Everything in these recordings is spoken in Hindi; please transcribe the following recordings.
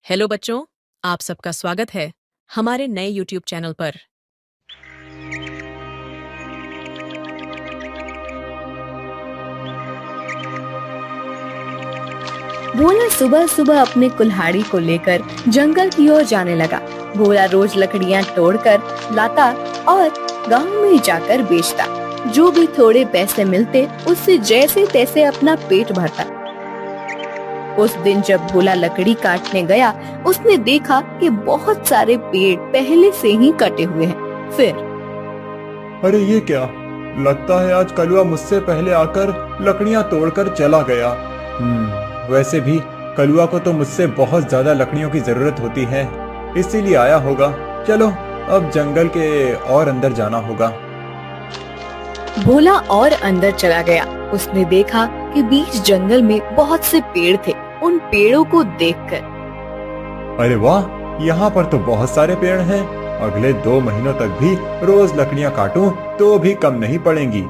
हेलो बच्चों, आप सबका स्वागत है हमारे नए YouTube चैनल पर। भोला सुबह सुबह अपने कुल्हाड़ी को लेकर जंगल की ओर जाने लगा। भोला रोज लकड़ियां तोड़कर लाता और गांव में जाकर बेचता। जो भी थोड़े पैसे मिलते उससे जैसे तैसे अपना पेट भरता। उस दिन जब भोला लकड़ी काटने गया, उसने देखा कि बहुत सारे पेड़ पहले से ही कटे हुए हैं। फिर अरे ये क्या, लगता है आज कलुआ मुझसे पहले आकर लकड़ियां तोड़कर चला गया। वैसे भी कलुआ को तो मुझसे बहुत ज्यादा लकड़ियों की जरूरत होती है, इसीलिए आया होगा। चलो अब जंगल के और अंदर जाना होगा। भोला और अंदर चला गया। उसने देखा कि बीच जंगल में बहुत से पेड़ थे। उन पेड़ों को देखकर अरे वाह, यहाँ पर तो बहुत सारे पेड़ हैं। अगले 2 महीनों तक भी रोज लकड़ियां काटूं तो भी कम नहीं पड़ेंगी।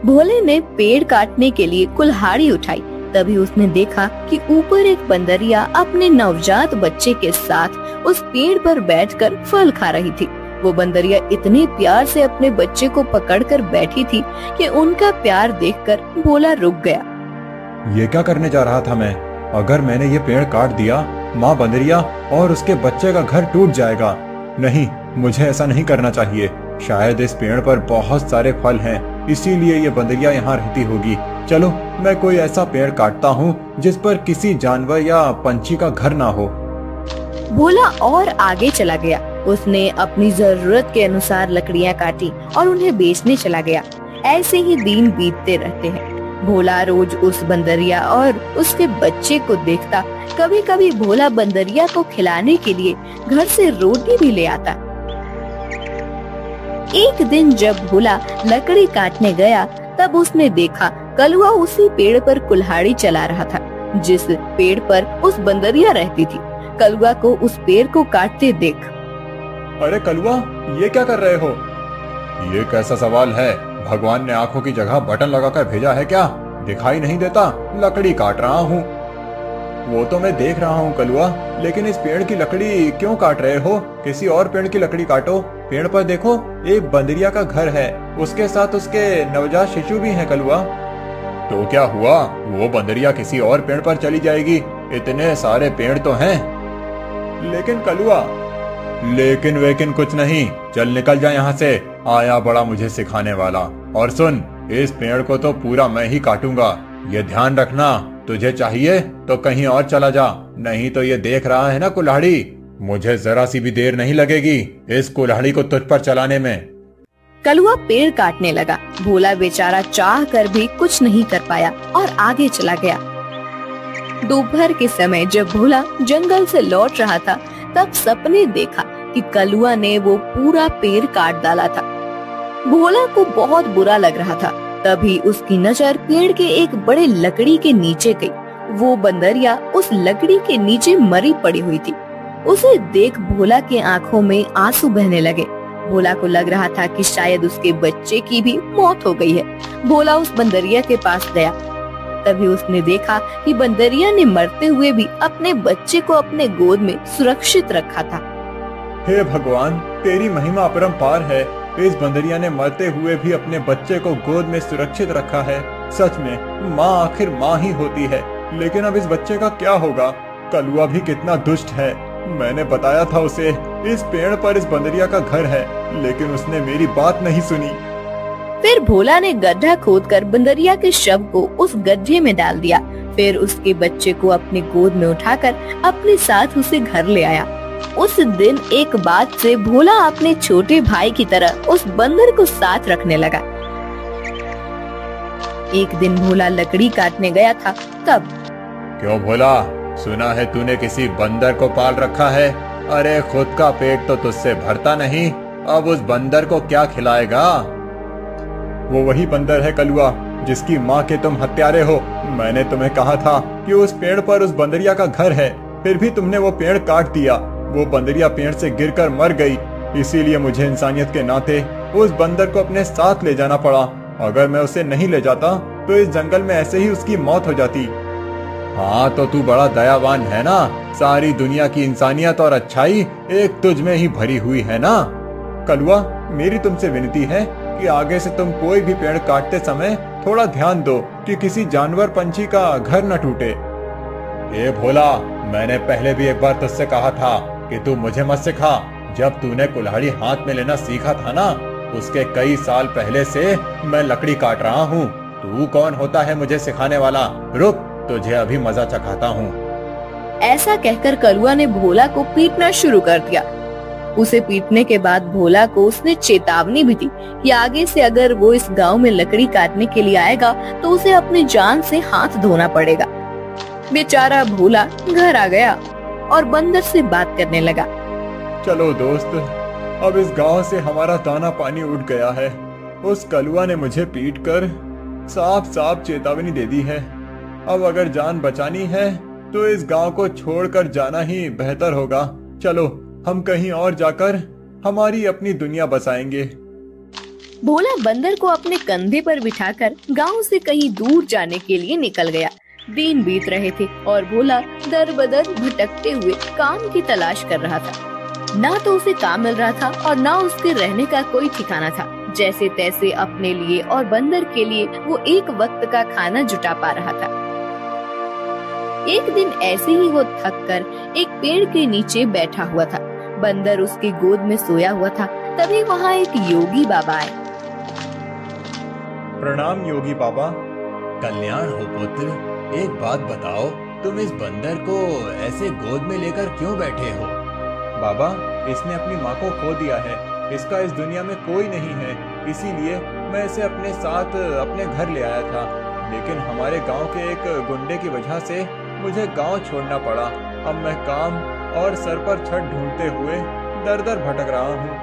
भोले ने पेड़ काटने के लिए कुल्हाड़ी उठाई। तभी उसने देखा कि ऊपर एक बंदरिया अपने नवजात बच्चे के साथ उस पेड़ पर बैठकर फल खा रही थी। वो बंदरिया इतने प्यार से अपने बच्चे को पकड़कर बैठी थी कि उनका प्यार देखकर भोला रुक गया। ये क्या करने जा रहा था मैं? अगर मैंने ये पेड़ काट दिया, माँ बंदरिया और उसके बच्चे का घर टूट जाएगा। नहीं, मुझे ऐसा नहीं करना चाहिए। शायद इस पेड़ पर बहुत सारे फल हैं, इसीलिए ये बंदरिया यहाँ रहती होगी। चलो मैं कोई ऐसा पेड़ काटता हूँ जिस पर किसी जानवर या पंछी का घर ना हो। भोला और आगे चला गया। उसने अपनी जरूरत के अनुसार लकड़ियाँ काटी और उन्हें बेचने चला गया। ऐसे ही दिन बीतते रहते हैं। भोला रोज उस बंदरिया और उसके बच्चे को देखता। कभी कभी भोला बंदरिया को खिलाने के लिए घर से रोटी भी ले आता। एक दिन जब भोला लकड़ी काटने गया, तब उसने देखा कलुआ उसी पेड़ पर कुल्हाड़ी चला रहा था जिस पेड़ पर उस बंदरिया रहती थी। कलुआ को उस पेड़ को काटते देख, अरे कलुआ, ये क्या कर रहे हो? ये कैसा सवाल है? भगवान ने आंखों की जगह बटन लगाकर भेजा है क्या? दिखाई नहीं देता? लकड़ी काट रहा हूँ। वो तो मैं देख रहा हूँ कलुआ, लेकिन इस पेड़ की लकड़ी क्यों काट रहे हो? किसी और पेड़ की लकड़ी काटो। पेड़ पर देखो, एक बंदरिया का घर है, उसके साथ उसके नवजात शिशु भी हैं कलुआ। तो क्या हुआ? वो बंदरिया किसी और पेड़ पर चली जाएगी। इतने सारे पेड़ तो हैं। लेकिन कलुआ, लेकिन वेकिन कुछ नहीं। चल निकल जा यहाँ से। आया बड़ा मुझे सिखाने वाला। और सुन, इस पेड़ को तो पूरा मैं ही काटूंगा। ये ध्यान रखना, तुझे चाहिए तो कहीं और चला जा, नहीं तो ये देख रहा है ना कुल्हाड़ी, मुझे जरा सी भी देर नहीं लगेगी इस कुल्हाड़ी को तुझ पर चलाने में। कलुआ पेड़ काटने लगा। भोला बेचारा चाह कर भी कुछ नहीं कर पाया और आगे चला गया। दोपहर के समय जब भोला जंगल से लौट रहा था, तब सपने देखा कि कलुआ ने वो पूरा पेड़ काट डाला था। भोला को बहुत बुरा लग रहा था। तभी उसकी नजर पेड़ के एक बड़े लकड़ी के नीचे गई। वो बंदरिया उस लकड़ी के नीचे मरी पड़ी हुई थी। उसे देख भोला के आंखों में आंसू बहने लगे। भोला को लग रहा था कि शायद उसके बच्चे की भी मौत हो गई है। भोला उस बंदरिया के पास गया। तभी उसने देखा कि बंदरिया ने मरते हुए भी अपने बच्चे को अपने गोद में सुरक्षित रखा था। हे भगवान, तेरी महिमा अपरंपार है। इस बंदरिया ने मरते हुए भी अपने बच्चे को गोद में सुरक्षित रखा है। सच में माँ आखिर माँ ही होती है। लेकिन अब इस बच्चे का क्या होगा? कलुआ भी कितना दुष्ट है। मैंने बताया था उसे इस पेड़ पर इस बंदरिया का घर है, लेकिन उसने मेरी बात नहीं सुनी। फिर भोला ने गड्ढा खोदकर बंदरिया के शव को उस गड्ढे में डाल दिया। फिर उसके बच्चे को अपने गोद में उठाकर अपने साथ उसे घर ले आया। उस दिन एक बात से भोला अपने छोटे भाई की तरह उस बंदर को साथ रखने लगा। एक दिन भोला लकड़ी काटने गया था। तब क्यों भोला, सुना है तूने किसी बंदर को पाल रखा है? अरे खुद का पेट तो तुझसे भरता नहीं, अब उस बंदर को क्या खिलाएगा? वो वही बंदर है कलुआ, जिसकी माँ के तुम हत्यारे हो। मैंने तुम्हें कहा था कि उस पेड़ पर उस बंदरिया का घर है, फिर भी तुमने वो पेड़ काट दिया। वो बंदरिया पेड़ से गिरकर मर गई, इसीलिए मुझे इंसानियत के नाते उस बंदर को अपने साथ ले जाना पड़ा। अगर मैं उसे नहीं ले जाता तो इस जंगल में ऐसे ही उसकी मौत हो जाती। हाँ तो तू बड़ा दयावान है ना। सारी दुनिया की इंसानियत और अच्छाई एक तुझ में ही भरी हुई है ना। कलुआ, मेरी तुमसे विनती है कि आगे से तुम कोई भी पेड़ काटते समय थोड़ा ध्यान दो कि किसी जानवर पंछी का घर न टूटे। ए भोला, मैंने पहले भी एक बार तुझसे कहा था कि तू मुझे मत सिखा। जब तूने कुल्हाड़ी हाथ में लेना सीखा था ना, उसके कई साल पहले से मैं लकड़ी काट रहा हूँ। तू कौन होता है मुझे सिखाने वाला? रुक, तुझे अभी मजा चखाता हूँ। ऐसा कहकर कलुआ ने भोला को पीटना शुरू कर दिया। उसे पीटने के बाद भोला को उसने चेतावनी भी दी कि आगे से अगर वो इस गांव में लकड़ी काटने के लिए आएगा तो उसे अपनी जान से हाथ धोना पड़ेगा। बेचारा भोला घर आ गया और बंदर से बात करने लगा। चलो दोस्त, अब इस गांव से हमारा दाना पानी उठ गया है। उस कलुआ ने मुझे पीटकर साफ साफ चेतावनी दे दी है। अब अगर जान बचानी है तो इस गांव को छोड़कर जाना ही बेहतर होगा। चलो, हम कहीं और जाकर हमारी अपनी दुनिया बसाएंगे। भोला बंदर को अपने कंधे पर बिठाकर गांव से कहीं दूर जाने के लिए निकल गया। दिन बीत रहे थे और भोला दर बदर भटकते हुए काम की तलाश कर रहा था। ना तो उसे काम मिल रहा था और ना उसके रहने का कोई ठिकाना था। जैसे तैसे अपने लिए और बंदर के लिए वो एक वक्त का खाना जुटा पा रहा था। एक दिन ऐसे ही वो थक कर एक पेड़ के नीचे बैठा हुआ था। बंदर उसकी गोद में सोया हुआ था। तभी वहाँ एक योगी बाबा आए। प्रणाम योगी बाबा। कल्याण हो पुत्र। एक बात बताओ, तुम इस बंदर को ऐसे गोद में लेकर क्यों बैठे हो? बाबा, इसने अपनी माँ को खो दिया है। इसका इस दुनिया में कोई नहीं है, इसीलिए मैं इसे अपने साथ अपने घर ले आया था। लेकिन हमारे गांव के एक गुंडे की वजह से मुझे गांव छोड़ना पड़ा। अब मैं काम और सर पर छत ढूंढते हुए दर दर भटक रहा हूँ।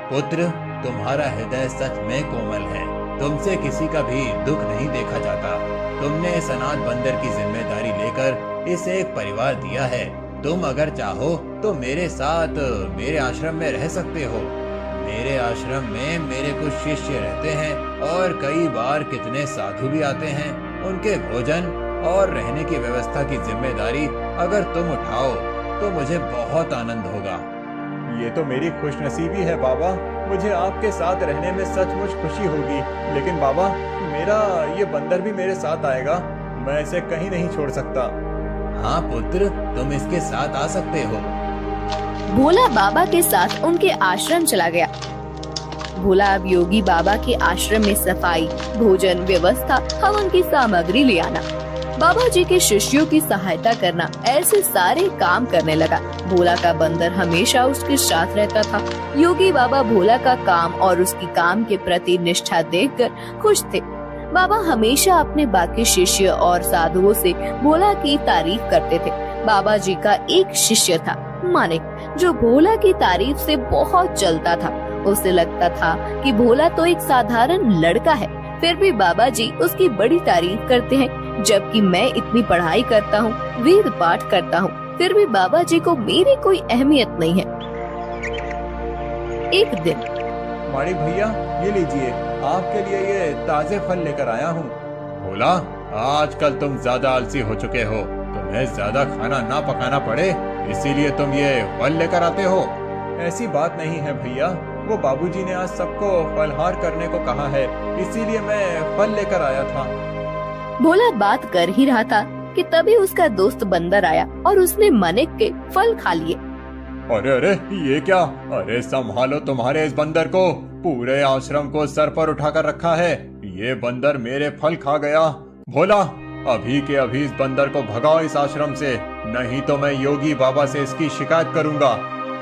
पुत्र, तुम्हारा हृदय सच में कोमल है। तुमसे किसी का भी दुख नहीं देखा जाता। तुमने इस अनाथ बंदर की जिम्मेदारी लेकर इसे एक परिवार दिया है। तुम अगर चाहो तो मेरे साथ मेरे आश्रम में रह सकते हो। मेरे आश्रम में मेरे कुछ शिष्य रहते हैं और कई बार कितने साधु भी आते हैं। उनके भोजन और रहने की व्यवस्था की जिम्मेदारी अगर तुम उठाओ तो मुझे बहुत आनंद होगा। ये तो मेरी खुशनसीबी है बाबा। मुझे आपके साथ रहने में सचमुच खुशी होगी। लेकिन बाबा, मेरा ये बंदर भी मेरे साथ आएगा। मैं इसे कहीं नहीं छोड़ सकता। हाँ पुत्र, तुम इसके साथ आ सकते हो। भोला बाबा के साथ उनके आश्रम चला गया। भोला अब योगी बाबा के आश्रम में सफाई, भोजन व्यवस्था, हवन की सामग्री ले आना, बाबा जी के शिष्यों की सहायता करना, ऐसे सारे काम करने लगा। भोला का बंदर हमेशा उसके साथ रहता था। योगी बाबा भोला का काम और उसकी काम के प्रति निष्ठा देखकर खुश थे। बाबा हमेशा अपने बाकी शिष्य और साधुओं से भोला की तारीफ करते थे। बाबा जी का एक शिष्य था मानिक, जो भोला की तारीफ से बहुत जलता था। उसे लगता था कि भोला तो एक साधारण लड़का है, फिर भी बाबा जी उसकी बड़ी तारीफ करते हैं। जबकि मैं इतनी पढ़ाई करता हूँ, वेद पाठ करता हूँ, फिर भी बाबा जी को मेरी कोई अहमियत नहीं है। एक दिन, माणिक भैया, ये लीजिए, आपके लिए ये ताजे फल लेकर आया हूँ। भोला, आजकल तुम ज्यादा आलसी हो चुके हो। तुम्हें ज्यादा खाना ना पकाना पड़े, इसीलिए तुम ये फल लेकर आते हो। ऐसी बात नहीं है भैया, वो बाबूजी ने आज सबको फलहार करने को कहा है, इसीलिए मैं फल लेकर आया था। भोला बात कर ही रहा था कि तभी उसका दोस्त बंदर आया और उसने मानिक के फल खा लिए। अरे अरे, ये क्या? अरे संभालो तुम्हारे इस बंदर को। पूरे आश्रम को सर पर उठाकर रखा है। ये बंदर मेरे फल खा गया। भोला, अभी के अभी इस बंदर को भगाओ इस आश्रम से, नहीं तो मैं योगी बाबा से इसकी शिकायत करूंगा।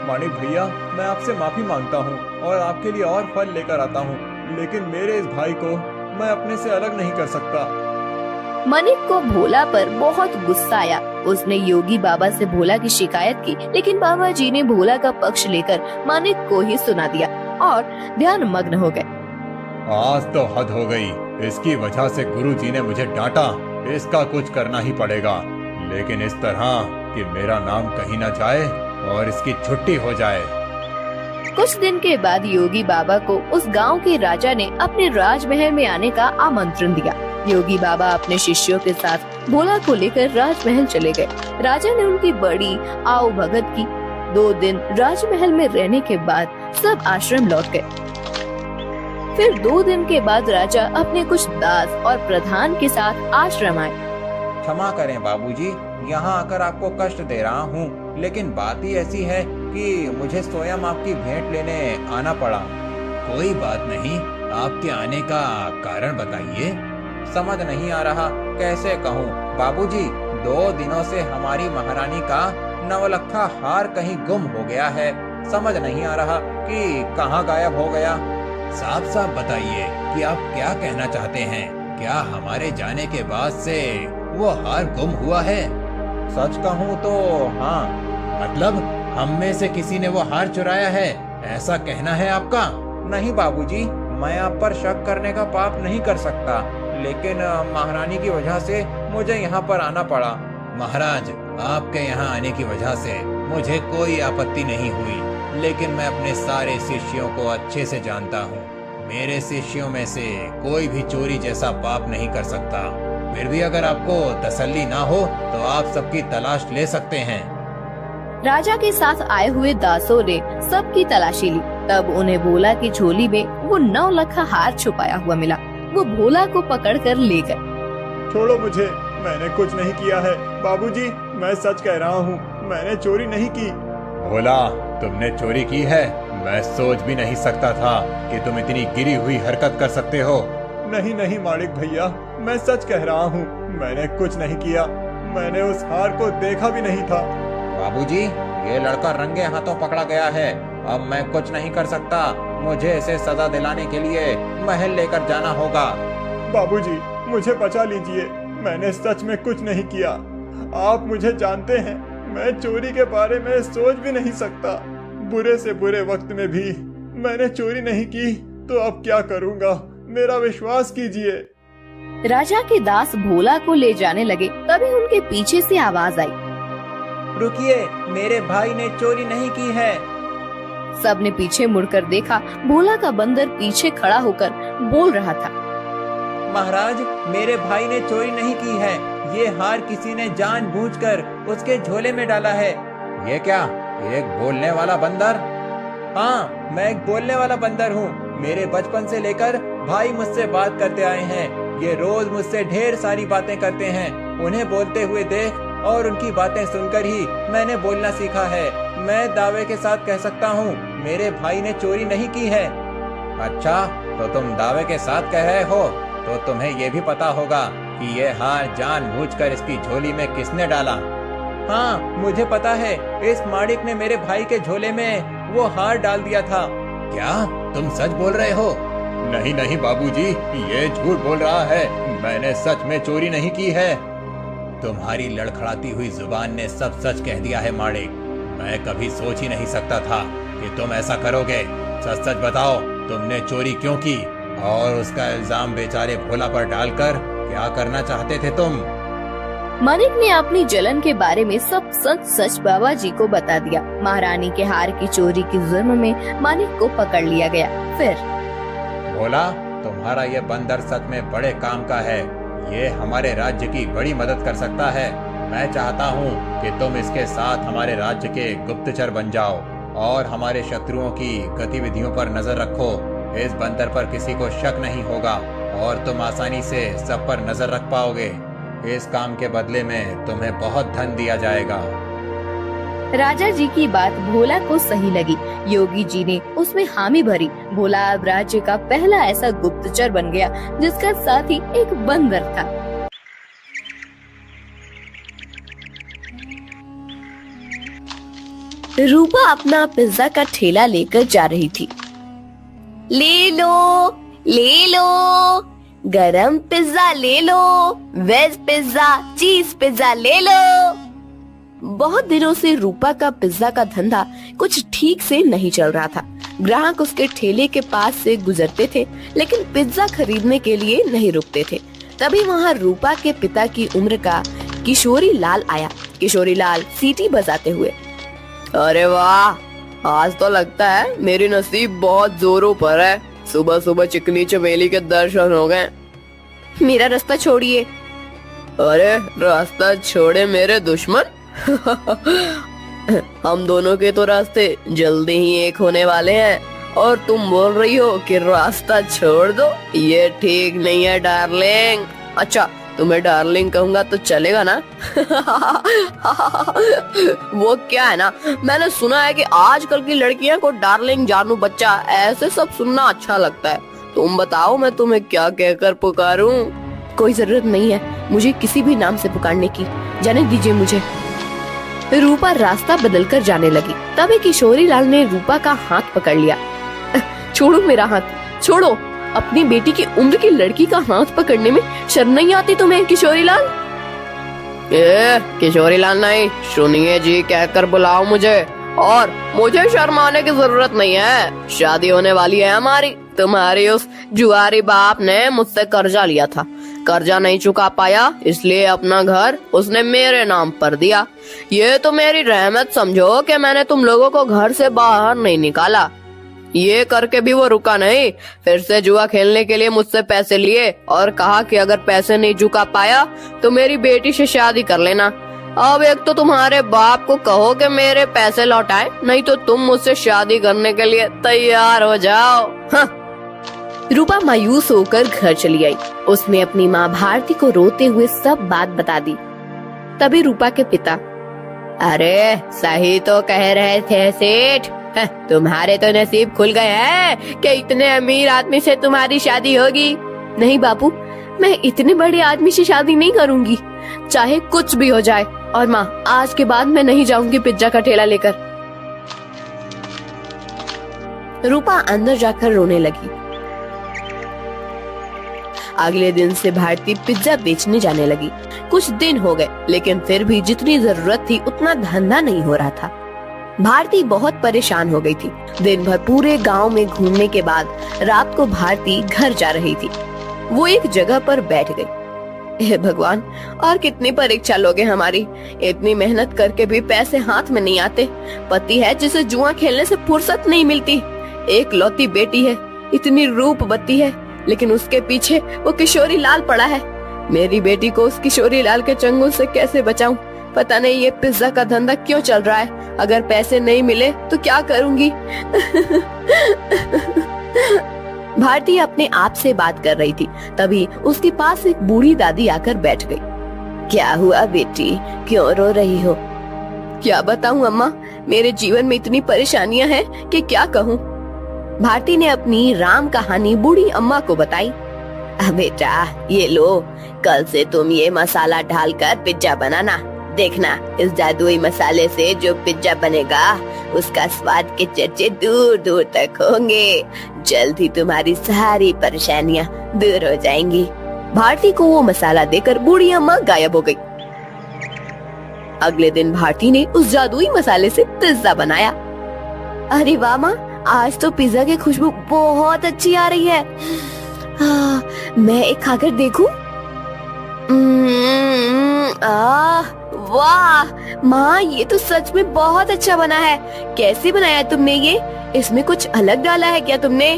मानिक भैया, मैं आपसे माफी मांगता हूँ और आपके लिए और फल लेकर आता हूँ, लेकिन मेरे इस भाई को मैं अपने से अलग नहीं कर सकता। मानिक को भोला पर बहुत गुस्सा आया। उसने योगी बाबा से भोला की शिकायत की, लेकिन बाबा जी ने भोला का पक्ष लेकर मानिक को ही सुना दिया और ध्यान मग्न हो गए। आज तो हद हो गई। इसकी वजह से गुरु जी ने मुझे डांटा। इसका कुछ करना ही पड़ेगा, लेकिन इस तरह कि मेरा नाम कहीं न जाए और इसकी छुट्टी हो जाए। कुछ दिन के बाद योगी बाबा को उस गांव के राजा ने अपने राजमहल में आने का आमंत्रण दिया। योगी बाबा अपने शिष्यों के साथ भोला को लेकर राजमहल चले गए। राजा ने उनकी बड़ी आओ भगत की। 2 दिन राजमहल में रहने के बाद सब आश्रम लौट गए। फिर 2 दिन के बाद राजा अपने कुछ दास और प्रधान के साथ आश्रम आए। क्षमा करें बाबूजी, यहाँ आकर आपको कष्ट दे रहा हूँ, लेकिन बात ही ऐसी है कि मुझे स्वयं आपकी भेंट लेने आना पड़ा। कोई बात नहीं, आपके आने का कारण बताइए। समझ नहीं आ रहा कैसे कहूँ बाबूजी, 2 दिनों से हमारी महारानी का नवलखा हार कहीं गुम हो गया है। समझ नहीं आ रहा कि कहाँ गायब हो गया। साफ साफ बताइए कि आप क्या कहना चाहते हैं। क्या हमारे जाने के बाद से वो हार गुम हुआ है? सच कहूँ तो हाँ। मतलब हम में से किसी ने वो हार चुराया है, ऐसा कहना है आपका? नहीं बाबूजी, मैं आप पर शक करने का पाप नहीं कर सकता, लेकिन महारानी की वजह से मुझे यहाँ पर आना पड़ा। महाराज, आपके यहाँ आने की वजह से मुझे कोई आपत्ति नहीं हुई, लेकिन मैं अपने सारे शिष्यों को अच्छे से जानता हूँ। मेरे शिष्यों में से कोई भी चोरी जैसा पाप नहीं कर सकता। फिर भी अगर आपको तसल्ली ना हो तो आप सबकी तलाश ले सकते हैं। राजा के साथ आए हुए दासों ने सबकी तलाशी ली। तब उन्हें भोला की झोली में वो 9 लखा हार छुपाया हुआ मिला। वो भोला को पकड़कर ले गए। छोड़ो मुझे, मैंने कुछ नहीं किया है। बाबूजी, मैं सच कह रहा हूँ, मैंने चोरी नहीं की। भोला, तुमने चोरी की है? मैं सोच भी नहीं सकता था कि तुम इतनी गिरी हुई हरकत कर सकते हो। नहीं नहीं मालिक भैया, मैं सच कह रहा हूँ, मैंने कुछ नहीं किया। मैंने उस हार को देखा भी नहीं था। बाबूजी, ये लड़का रंगे हाथों पकड़ा गया है। अब मैं कुछ नहीं कर सकता। मुझे इसे सजा दिलाने के लिए महल लेकर जाना होगा। बाबूजी, मुझे बचा लीजिए, मैंने सच में कुछ नहीं किया। आप मुझे जानते हैं, मैं चोरी के बारे में सोच भी नहीं सकता। बुरे से बुरे वक्त में भी मैंने चोरी नहीं की, तो अब क्या करूँगा? मेरा विश्वास कीजिए। राजा के दास भोला को ले जाने लगे। तभी उनके पीछे से आवाज आई, रुकिए, मेरे भाई ने चोरी नहीं की है। सबने पीछे मुड़कर देखा। भोला का बंदर पीछे खड़ा होकर बोल रहा था, महाराज, मेरे भाई ने चोरी नहीं की है। ये हार किसी ने जानबूझकर उसके झोले में डाला है। ये क्या, एक बोलने वाला बंदर? हाँ, मैं एक बोलने वाला बंदर हूँ। मेरे बचपन से लेकर भाई मुझसे बात करते आए हैं। ये रोज मुझसे ढेर सारी बातें करते हैं। उन्हें बोलते हुए देख और उनकी बातें सुनकर ही मैंने बोलना सीखा है। मैं दावे के साथ कह सकता हूँ, मेरे भाई ने चोरी नहीं की है। अच्छा, तो तुम दावे के साथ कह रहे हो, तो तुम्हें ये भी पता होगा कि ये हार जानबूझकर इसकी झोली में किसने डाला? हाँ, मुझे पता है। इस माड़िक ने मेरे भाई के झोले में वो हार डाल दिया था। क्या तुम सच बोल रहे हो? नहीं नहीं बाबूजी, ये झूठ बोल रहा है। मैंने सच में चोरी नहीं की है। तुम्हारी लड़खड़ाती हुई जुबान ने सब सच कह दिया है माड़िक। मैं कभी सोच ही नहीं सकता था कि तुम ऐसा करोगे। सच सच बताओ, तुमने चोरी क्यों की? और उसका इल्जाम बेचारे भोला पर डालकर क्या करना चाहते थे तुम? मानिक ने अपनी जलन के बारे में सब सच सच बाबा जी को बता दिया। महारानी के हार की चोरी के जुर्म में मानिक को पकड़ लिया गया। फिर भोला, तुम्हारा ये बंदर सच में बड़े काम का है। ये हमारे राज्य की बड़ी मदद कर सकता है। मैं चाहता हूँ कि तुम इसके साथ हमारे राज्य के गुप्तचर बन जाओ और हमारे शत्रुओं की गतिविधियों पर नजर रखो। इस बंदर पर किसी को शक नहीं होगा और तुम आसानी से सब पर नजर रख पाओगे। इस काम के बदले में तुम्हें बहुत धन दिया जाएगा। राजा जी की बात भोला को सही लगी। योगी जी ने उसमें हामी भरी। भोला अब राज्य का पहला ऐसा गुप्तचर बन गया जिसका साथ ही एक बंदर था। रूपा अपना पिज्जा का ठेला लेकर जा रही थी। ले लो, ले लो, गरम पिज्जा ले लो, वेज पिज्जा, चीज पिज्जा ले लो। बहुत दिनों से रूपा का पिज्जा का धंधा कुछ ठीक से नहीं चल रहा था। ग्राहक उसके ठेले के पास से गुजरते थे, लेकिन पिज्जा खरीदने के लिए नहीं रुकते थे। तभी वहाँ रूपा के पिता की उम्र का किशोरी लाल आया। किशोरी लाल सीटी बजाते हुए, अरे वाह, आज तो लगता है मेरी नसीब बहुत जोरों पर है। सुबह सुबह चिकनी चमेली के दर्शन हो गए। मेरा रास्ता छोड़िए। अरे रास्ता छोड़े मेरे दुश्मन। हम दोनों के तो रास्ते जल्दी ही एक होने वाले हैं और तुम बोल रही हो कि रास्ता छोड़ दो। ये ठीक नहीं है डार्लिंग। अच्छा तुम्हें डार्लिंग कहूंगा तो चलेगा ना? वो क्या है ना, मैंने सुना है कि आजकल की लड़कियां को डार्लिंग, जानू, बच्चा ऐसे सब सुनना अच्छा लगता है। तुम बताओ मैं तुम्हें क्या कहकर पुकारूं? कोई जरूरत नहीं है मुझे किसी भी नाम से पुकारने की, जाने दीजिए मुझे। रूपा रास्ता बदलकर जाने लगी। तभी किशोरी लाल ने रूपा का हाथ पकड़ लिया। छोड़ो मेरा हाथ, छोड़ो। अपनी बेटी की उम्र की लड़की का हाथ पकड़ने में शर्म नहीं आती तुम्हें किशोरी लाल? किशोरी लाल नहीं, सुनिए जी कहकर बुलाओ मुझे। और मुझे शर्म आने की जरूरत नहीं है। शादी होने वाली है हमारी। तुम्हारी उस जुआरी बाप ने मुझसे कर्जा लिया था, कर्जा नहीं चुका पाया, इसलिए अपना घर उसने मेरे नाम पर दिया। ये तो मेरी रहमत समझो कि मैंने तुम लोगों को घर से बाहर नहीं निकाला। ये करके भी वो रुका नहीं, फिर से जुआ खेलने के लिए मुझसे पैसे लिए और कहा कि अगर पैसे नहीं चुका पाया तो मेरी बेटी से शादी कर लेना। अब एक तो तुम्हारे बाप को कहो कि मेरे पैसे लौटाए, नहीं तो तुम मुझसे शादी करने के लिए तैयार हो जाओ। हाँ। रूपा मायूस होकर घर चली आई। उसने अपनी माँ भारती को रोते हुए सब बात बता दी। तभी रूपा के पिता, अरे सही तो कह रहे थे सेठ, तुम्हारे तो नसीब खुल गए हैं कि इतने अमीर आदमी से तुम्हारी शादी होगी। नहीं बापू, मैं इतने बड़े आदमी से शादी नहीं करूंगी, चाहे कुछ भी हो जाए। और माँ, आज के बाद मैं नहीं जाऊंगी पिज्जा का ठेला लेकर। रूपा अंदर जाकर रोने लगी। अगले दिन से भारती पिज्जा बेचने जाने लगी। कुछ दिन हो गए, लेकिन फिर भी जितनी जरूरत थी उतना धंधा नहीं हो रहा था। भारती बहुत परेशान हो गई थी। दिन भर पूरे गांव में घूमने के बाद रात को भारती घर जा रही थी। वो एक जगह पर बैठ गई। हे भगवान, और कितनी परीक्षा लोगे हमारी। इतनी मेहनत करके भी पैसे हाथ में नहीं आते। पति है जिसे जुआ खेलने से फुर्सत नहीं मिलती। एक लौती बेटी है, इतनी रूपवती है, लेकिन उसके पीछे वो किशोरी लाल पड़ा है। मेरी बेटी को उस किशोरी लाल के चंगुल से कैसे बचाऊं? पता नहीं ये पिज्जा का धंधा क्यों चल रहा है। अगर पैसे नहीं मिले तो क्या करूंगी? भारती अपने आप से बात कर रही थी। तभी उसके पास एक बूढ़ी दादी आकर बैठ गई। क्या हुआ बेटी, क्यों रो रही हो? क्या बताऊं अम्मा, मेरे जीवन में इतनी परेशानियां हैं कि क्या कहूं। भारती ने अपनी राम कहानी बूढ़ी अम्मा को बताई। बेटा ये लो, कल से तुम ये मसाला डालकर पिज्जा बनाना। देखना, इस जादुई मसाले से जो पिज्जा बनेगा उसका स्वाद के चर्चे दूर दूर तक होंगे। जल्द ही तुम्हारी सारी परेशानियां दूर हो जाएंगी। भारती को वो मसाला देकर बूढ़ी अम्मा गायब हो गई। अगले दिन भारती ने उस जादुई मसाले से पिज्जा बनाया। अरे वाह माँ, आज तो पिज्जा की खुशबू बहुत अच्छी आ रही है। मैं एक खाकर देखूं? वाह माँ, ये तो सच में बहुत अच्छा बना है। कैसे बनाया तुमने ये? इसमें कुछ अलग डाला है क्या तुमने?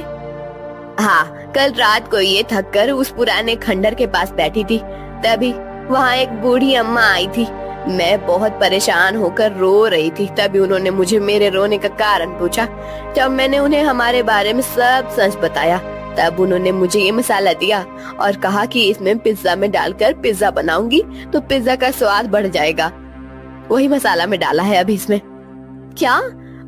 हाँ, कल रात को ये थक कर उस पुराने खंडर के पास बैठी थी, तभी वहाँ एक बूढ़ी अम्मा आई थी। मैं बहुत परेशान होकर रो रही थी। तभी उन्होंने मुझे मेरे रोने का कारण पूछा। जब मैंने उन्हें हमारे बारे में सब सच बताया, तब उन्होंने मुझे ये मसाला दिया और कहा कि इसमें पिज्जा में डालकर पिज्जा बनाऊंगी तो पिज्जा का स्वाद बढ़ जाएगा। वही मसाला में डाला है अभी इसमें। क्या?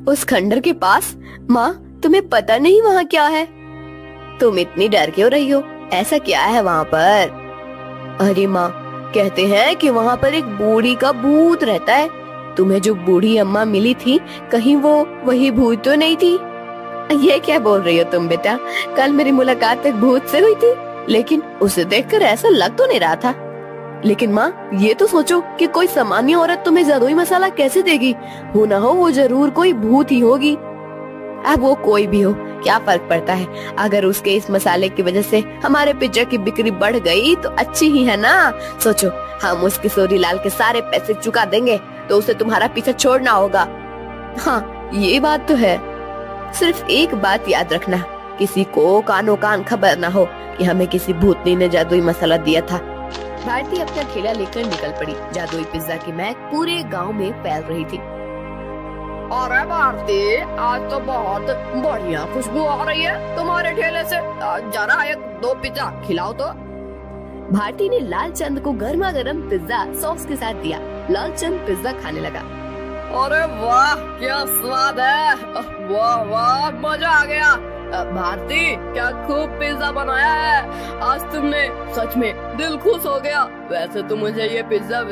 उस खंडर के पास? माँ, तुम्हें पता नहीं वहाँ क्या है? तुम इतनी डर क्यों रही हो? ऐसा क्या है वहाँ पर? अरे माँ, कहते हैं कि वहाँ पर एक बूढ़ी का भूत रहता है। तुम्हें जो बूढ़ी अम्मा मिली थी, कहीं वो वही भूत तो नहीं थी? ये क्या बोल रही हो तुम बेटा? कल मेरी मुलाकात एक भूत से हुई थी, लेकिन उसे देखकर ऐसा लग तो नहीं रहा था। लेकिन माँ, ये तो सोचो कि कोई सामान्य औरत तुम्हें जादुई मसाला कैसे देगी? हो ना हो वो जरूर कोई भूत ही होगी। अब वो कोई भी हो, क्या फर्क पड़ता है? अगर उसके इस मसाले की वजह से हमारे पिज्जा की बिक्री बढ़ गई तो अच्छी ही है ना। सोचो, हम उस किशोरी लाल के सारे पैसे चुका देंगे तो उसे तुम्हारा पीछा छोड़ना होगा। हाँ, ये बात तो है। सिर्फ एक बात याद रखना, किसी को कानो कान खबर न हो कि हमें किसी भूतनी ने जादुई मसाला दिया था। भारती अपना ठेला लेकर निकल पड़ी। जादुई पिज्जा की महक पूरे गांव में फैल रही थी। अरे भारती, आज तो बहुत बढ़िया खुशबू आ रही है तुम्हारे ठेले से। जरा एक दो पिज्जा खिलाओ तो। भारती ने लालचंद को गर्मा गर्म पिज्जा सॉस के साथ दिया। लालचंद पिज्जा खाने लगा। अरे वाह, क्या स्वाद है। वाह वाह, मजा आ गया। भारती, क्या खूब पिज्जा बनाया है। आज तुमने सच में दिल खुश हो गया। वैसे तो मुझे ये पिज्जा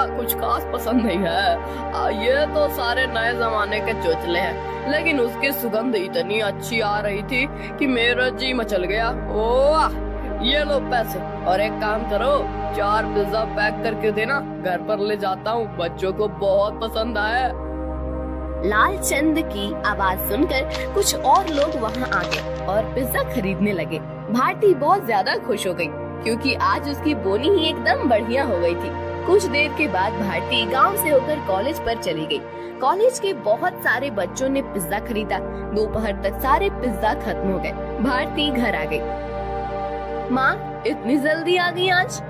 कुछ खास पसंद नहीं है। ये तो सारे नए जमाने के चोचले हैं, लेकिन उसकी सुगंध इतनी अच्छी आ रही थी कि मेरा जी मचल गया। ओह, ये लो पैसे, और एक काम करो, 4 पिज्जा पैक करके देना, घर पर ले जाता हूँ, बच्चों को बहुत पसंद आया। लालचंद की आवाज सुनकर कुछ और लोग वहाँ आ गए और पिज्जा खरीदने लगे। भारती बहुत ज्यादा खुश हो गई, क्योंकि आज उसकी बोनी ही एकदम बढ़िया हो गई थी। कुछ देर के बाद भारती गांव से होकर कॉलेज पर चली गई। कॉलेज के बहुत सारे बच्चों ने पिज्जा खरीदा। दोपहर तक सारे पिज्जा खत्म हो गए। भारती घर आ गई। माँ, इतनी जल्दी आ गई आज?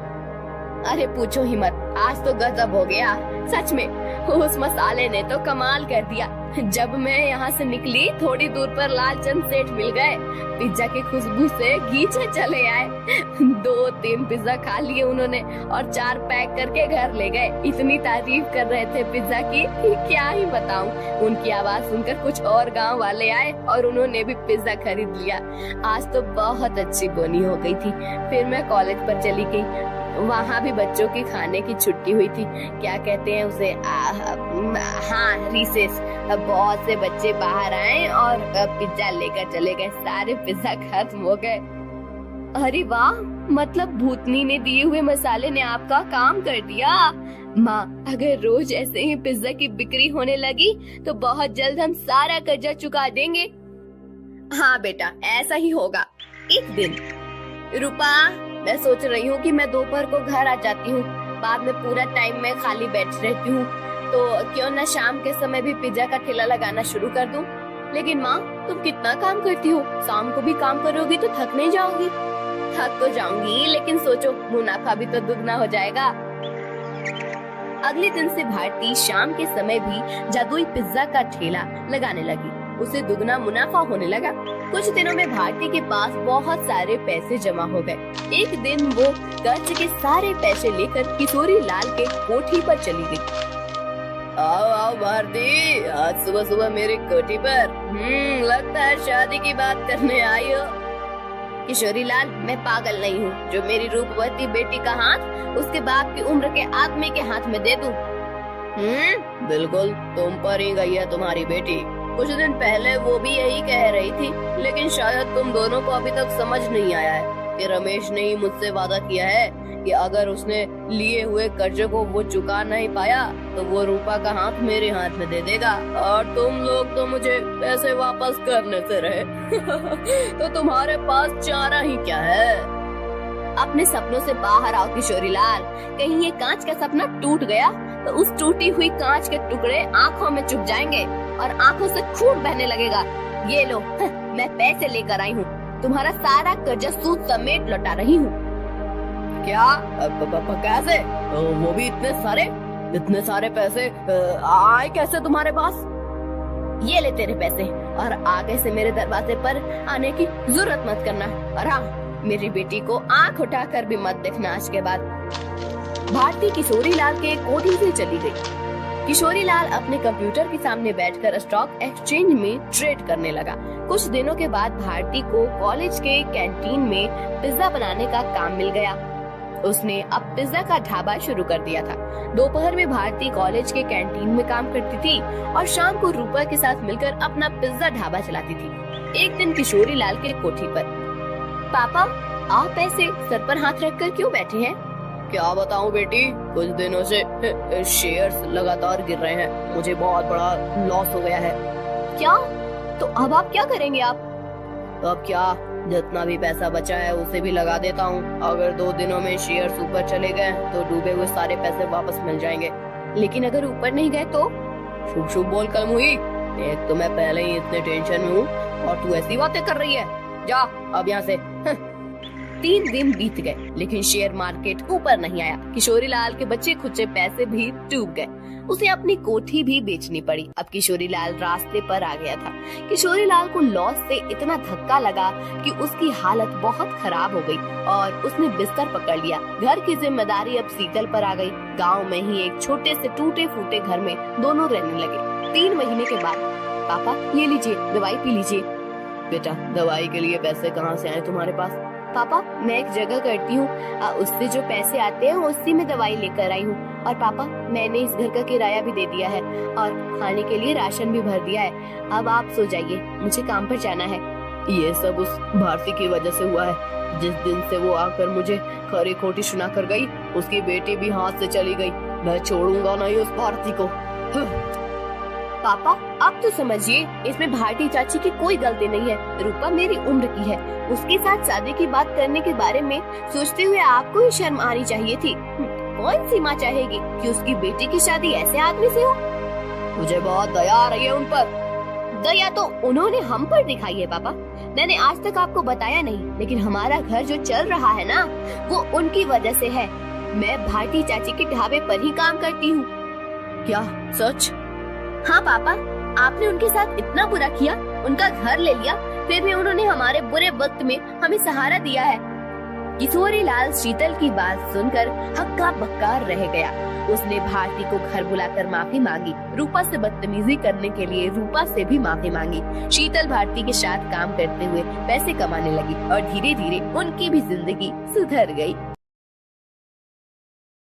अरे पूछो ही मत, आज तो गजब हो गया। सच में उस मसाले ने तो कमाल कर दिया। जब मैं यहाँ से निकली, थोड़ी दूर पर लालचंद सेठ मिल गए। पिज्जा की खुशबू से गीचे चले आए। 2-3 पिज्जा खा लिए उन्होंने और 4 पैक करके घर ले गए। इतनी तारीफ कर रहे थे पिज्जा की कि क्या ही बताऊं। उनकी आवाज सुनकर कुछ और गांव वाले आए और उन्होंने भी पिज्जा खरीद लिया। आज तो बहुत अच्छी बोनी हो गई थी। फिर मैं कॉलेज पर चली गई। वहाँ भी बच्चों की खाने की छुट्टी हुई थी। क्या कहते हैं उसे? हाँ, रिसेस। बहुत से बच्चे बाहर आए और पिज्जा लेकर चले गए। सारे पिज्जा खत्म हो गए। अरे वाह, मतलब भूतनी ने दिए हुए मसाले ने आपका काम कर दिया। माँ, अगर रोज ऐसे ही पिज्जा की बिक्री होने लगी तो बहुत जल्द हम सारा कर्जा चुका देंगे। हाँ बेटा, ऐसा ही होगा। एक दिन, रूपा, मैं सोच रही हूँ कि मैं दोपहर को घर आ जाती हूँ। बाद में पूरा टाइम मैं खाली बैठ रहती हूँ, तो क्यों न शाम के समय भी पिज्जा का ठेला लगाना शुरू कर दूँ। लेकिन माँ, तुम कितना काम करती हो? शाम को भी काम करोगी तो थक नहीं जाओगी? थक तो जाऊंगी, लेकिन सोचो, मुनाफा भी तो दुगना हो जाएगा। अगले दिन से भारती शाम के समय भी जादुई पिज्जा का ठेला लगाने लगी। उसे दुगना मुनाफा होने लगा। कुछ दिनों में भारती के पास बहुत सारे पैसे जमा हो गए। एक दिन वो कर्ज के सारे पैसे लेकर किशोरी लाल के कोठी पर चली गई। आओ आओ भारती, आज सुबह सुबह मेरी कोठी पर। लगता है शादी की बात करने आई हो। किशोरी लाल, मैं पागल नहीं हूँ जो मेरी रूपवती बेटी का हाथ उसके बाप की उम्र के आदमी के हाथ में दे दूं। बिल्कुल, तुम पर ही गई है तुम्हारी बेटी। कुछ दिन पहले वो भी यही कह रही थी, लेकिन शायद तुम दोनों को अभी तक समझ नहीं आया है कि रमेश ने ही मुझसे वादा किया है कि अगर उसने लिए हुए कर्जे को वो चुका नहीं पाया तो वो रूपा का हाथ मेरे हाथ में दे देगा, और तुम लोग तो मुझे पैसे वापस करने से रहे। तो तुम्हारे पास चारा ही क्या है? अपने सपनों से बाहर आओ किशोरी लाल। कहीं ये कांच का सपना टूट गया तो उस टूटी हुई कांच के टुकड़े आँखों में चुभ जाएंगे और आँखों से खून बहने लगेगा। ये लो, मैं पैसे लेकर आई हूँ। तुम्हारा सारा कर्जा सूद समेत लौटा रही हूँ। क्या? कैसे? वो भी इतने सारे पैसे आए कैसे तुम्हारे पास? ये ले तेरे पैसे, और आगे से मेरे दरवाजे पर आने की जरूरत मत करना। और हाँ, मेरी बेटी को आंख उठाकर भी मत देखना आज के बाद। भारती किशोरी लाल के कोठी से चली गई। किशोरी लाल अपने कंप्यूटर के सामने बैठकर स्टॉक एक्सचेंज में ट्रेड करने लगा। कुछ दिनों के बाद भारती को कॉलेज के कैंटीन में पिज्जा बनाने का काम मिल गया। उसने अब पिज्जा का ढाबा शुरू कर दिया था। दोपहर में भारती कॉलेज के कैंटीन में काम करती थी और शाम को रूपा के साथ मिलकर अपना पिज्जा ढाबा चलाती थी। एक दिन किशोरी लाल के कोठी पर, पापा, आप ऐसे सर पर हाथ रखकर क्यों बैठे हैं? क्या बताऊं बेटी, कुछ दिनों से शेयर्स लगातार गिर रहे हैं। मुझे बहुत बड़ा लॉस हो गया है। क्या? तो अब आप क्या करेंगे? आप अब क्या, जितना भी पैसा बचा है उसे भी लगा देता हूँ। अगर 2 दिनों में शेयर्स ऊपर चले गए तो डूबे हुए सारे पैसे वापस मिल जाएंगे। लेकिन अगर ऊपर नहीं गए तो? शुभ शुभ बोल कल हुई। एक तो मैं पहले ही इतने टेंशन में हूँ और तू ऐसी बातें कर रही है। जा अब यहाँ से। 3 दिन बीत गए लेकिन शेयर मार्केट ऊपर नहीं आया। किशोरी लाल के बच्चे खुचे पैसे भी डूब गए। उसे अपनी कोठी भी बेचनी पड़ी। अब किशोरी लाल रास्ते पर आ गया था। किशोरी लाल को लॉस से इतना धक्का लगा कि उसकी हालत बहुत खराब हो गई और उसने बिस्तर पकड़ लिया। घर की जिम्मेदारी अब शीतल पर आ गई। गांव में ही एक छोटे से टूटे फूटे घर में दोनों रहने लगे। 3 महीने के बाद, पापा ये लीजिए, दवाई पी लीजिए। बेटा, दवाई के लिए पैसे कहाँ से आए तुम्हारे पास? पापा मैं एक जगह करती हूँ, उससे जो पैसे आते हैं उसी में दवाई लेकर आई हूँ। और पापा मैंने इस घर का किराया भी दे दिया है और खाने के लिए राशन भी भर दिया है। अब आप सो जाइए, मुझे काम पर जाना है। ये सब उस भारती की वजह से हुआ है। जिस दिन से वो आकर मुझे खरी खोटी सुना कर गई, उसकी बेटी भी हाथ से चली गई। मैं छोड़ूंगा नहीं उस भारती को। पापा आप तो समझिए, इसमें भारती चाची की कोई गलती नहीं है। रूपा मेरी उम्र की है। उसके साथ शादी की बात करने के बारे में सोचते हुए आपको ही शर्म आनी चाहिए थी। कौन सी माँ चाहेगी कि उसकी बेटी की शादी ऐसे आदमी से हो? मुझे बहुत दया आ रही है उन पर। दया तो उन्होंने हम पर दिखाई है पापा। मैंने आज तक आपको बताया नहीं, लेकिन हमारा घर जो चल रहा है ना, वो उनकी वजह से है। मैं भारती चाची के ढाबे पर ही काम करती हूँ। क्या सच? हाँ पापा, आपने उनके साथ इतना बुरा किया, उनका घर ले लिया, फिर भी उन्होंने हमारे बुरे वक्त में हमें सहारा दिया है। किशोरी लाल शीतल की बात सुनकर हक्का बक्का रह गया। उसने भारती को घर बुलाकर माफी मांगी। रूपा से बदतमीजी करने के लिए रूपा से भी माफी मांगी। शीतल भारती के साथ काम करते हुए पैसे कमाने लगी और धीरे धीरे उनकी भी जिंदगी सुधर गई।